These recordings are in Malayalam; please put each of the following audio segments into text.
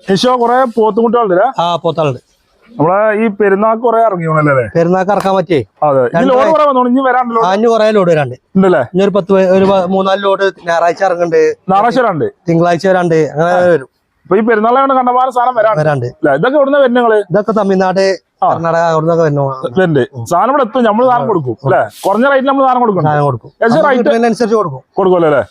നിശോ കൊറേ പോത്തുകുട്ടികളുണ്ട്. ആ പോത്താളുണ്ട്. നമ്മളെ ഈ പെരുന്നാൾക്ക് കൊറേ ഇറങ്ങിയോണല്ലേ? പെരുന്നാൾക്ക് ഇറക്കാൻ പറ്റിയേ. അതെ, ലോഡ് കുറെ വന്നോളൂ. ഇനി വരാണ്ടല്ലോ. അഞ്ഞു കൊറേ ലോഡ് വരാണ്ട്. ഉണ്ടല്ലേ? ഇനി ഒരു 3-4 ലോഡ് ഞായറാഴ്ച ഇറങ്ങുന്നുണ്ട്. ഞായറാഴ്ച വരാണ്ട്, തിങ്കളാഴ്ച വരാണ്ട്, അങ്ങനെ വരും. ഇപ്പൊ ഈ പെരുന്നാളാണ് കണ്ടമാന സാധനം വരാണ്ട്. ഇതൊക്കെ എവിടുന്ന വരുന്നങ്ങള്? ഇതൊക്കെ തമിഴ്നാട്, കർണാടക, അവിടുന്നൊക്കെ വരുന്നുണ്ട്. സാധനം ഇവിടെ എത്തും, നമ്മള് സാധനം കൊടുക്കും അല്ലെ? കുറഞ്ഞ റേറ്റിൽ നമ്മൾ സാധനം കൊടുക്കും. അനുസരിച്ച് കൊടുക്കുമല്ലോ അല്ലെ?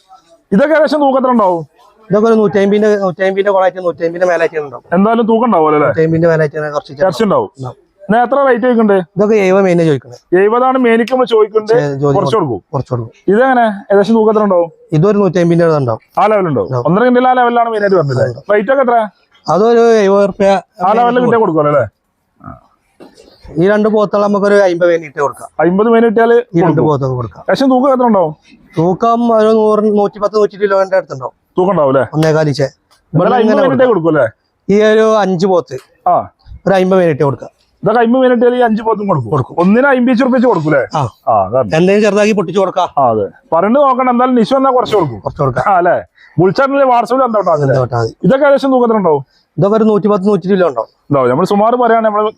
ഇതൊക്കെ ഏകദേശം തൂക്കത്തിലുണ്ടാവും. ഇതൊക്കെ ഒരു 150 കൊളായിട്ട് 150 മേലായിട്ട് ഉണ്ടാവും. എന്തായാലും തൂക്കം ഉണ്ടാവും അല്ലേ? 150 മേലായിട്ട് കുറച്ച് ഇറച്ചി ഉണ്ടാവും. എത്ര റേറ്റ് ചോദിക്കണ്ടേ? ഇതൊക്കെ 70 മേനെ ചോദിക്കുന്നത്. 70 മേനിക്ക് നമ്മൾ ചോദിക്കണ്ടേ? കുറച്ച് കൊടുക്കും. ഇതെങ്ങനെ ഏകദേശം തൂക്കത്തിലുണ്ടാവും? ഇതൊരു 150 ഉണ്ടാവും. ആ ലെവലുണ്ടാവും. 1.5 കിലോ ആ ലെവലാണ് മെയിനായിട്ട് പറഞ്ഞത്. റേറ്റ് ഒക്കെ എത്ര? അതൊരു 70 റുപ്യ ആ ലെവലിൽ കിട്ടിയാൽ കൊടുക്കുമല്ലോ അല്ലേ? ഈ 2 പോത്തുകൾ നമുക്കൊരു 50 മേനി ഇട്ട് കൊടുക്കാം. 50 മേനി ഇട്ടാല് ഈ 2 പോത്തൊക്കെ കൊടുക്കാം. ഏകദേശം തൂക്കം എത്ര ഉണ്ടാവും? തൂക്കം ഒരു 110-120 കിലോന്റെ അടുത്തുണ്ടാവും. തൂക്കം ഉണ്ടാവും അല്ലേ? 1.25 കൊടുക്കുമല്ലേ? ഈ ഒരു 5 പോത്ത് ഒരു 50 മേനിട്ട് കൊടുക്കാം. ഇതൊക്കെ 50 മിനിറ്റ് ഈ 5 പോത്തും കൊടുക്കും. ഒന്നിന് 50 റുപ്യ കൊടുക്കൂലേ? എന്തെങ്കിലും ചെറുതാക്കി പൊട്ടിച്ചു കൊടുക്കാം. അതെ, പറഞ്ഞു നോക്കണം. എന്തായാലും നിശു എന്നാ കുറച്ച് കൊടുക്കും അല്ലെ? വിളിച്ചാൽ വാട്സാപ്പിൽ എന്താ? ഇതൊക്കെ ഏകദേശം തൂക്കത്തിലുണ്ടാവും. ഇതൊക്കെ ഒരു 110-120 കിലോ ഉണ്ടാവും. നമ്മള് സുമാറ് പറയാണ്, നമ്മള്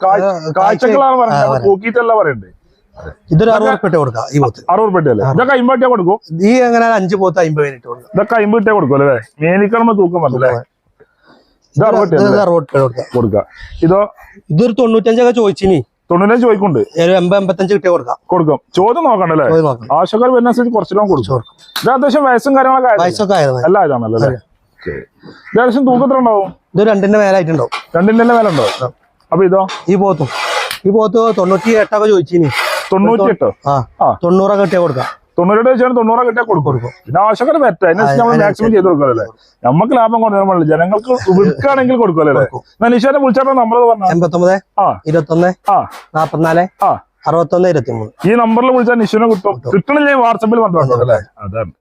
കാഴ്ചകളാണ് പറയുന്നത്, തൂക്കിയിട്ടല്ല പറയണ്ടേ. ഇതൊരു 60 റുപ്യ കൊടുക്കാം. ഈ പോത്ത് 60 റുപ്യ അല്ലേ? ഇതൊക്കെ 50 കൊടുക്കും. ഈ എങ്ങനെ 5 പോത്ത് 50 മേനിട്ട് കൊടുക്കും. ഇതൊക്കെ 50 കൊടുക്കും അല്ലേ? മേനിക്കണം തൂക്കം പറഞ്ഞല്ലേ? ഇത് 60 കൊടുക്കാം. ഇതോ? ഇതൊരു 95 ചോദിച്ചിനി. 95 ചോദിക്കുന്നുണ്ട്. 80-85 കിട്ടിയ കൊടുക്കും. ചോദ്യം നോക്കണ്ടല്ലേ? ആവശ്യക്കാർ വരുന്ന കുറച്ചിലും കൊടുക്കും. ഇത് അത്യാവശ്യം വയസ്സും കാര്യങ്ങളൊക്കെ എല്ലാ ഇതാണല്ലോ. ഏകദേശം തൂക്കത്തിൽ ഉണ്ടാവും. ഇത് 2ന്റെ മേലായിട്ടുണ്ടാവും. 2ന്റെ മേലെ ഉണ്ടാവും. അപ്പൊ ഇതോ? ഈ പോത്ത് 98 ചോദിച്ചിനി. 98? 90 കിട്ടിയ കൊടുക്കാം. 90 വെച്ചാൽ 90 കിട്ടിയാൽ കൊടുക്കും. പിന്നെ ആവശ്യക്കാർ പറ്റുക അതിനനുസരിച്ച് നമ്മൾ മാക്സിമം ചെയ്ത് കൊടുക്കല്ലേ? നമുക്ക് ലാഭം കൊണ്ടുവരാൻ ജനങ്ങൾക്ക് വിൽക്കുകയാണെങ്കിൽ കൊടുക്കുമല്ലേ? നിശാനെ വിളിച്ചാൽ നമ്പർ പറഞ്ഞു. 89 21 44 61 23. ഈ നമ്പറിൽ വിളിച്ചാൽ നിശുവിനെ കിട്ടും. കിട്ടണില്ലേ? വാട്സാപ്പിൽ ബന്ധപ്പെട്ടല്ലേ? അതാണ്.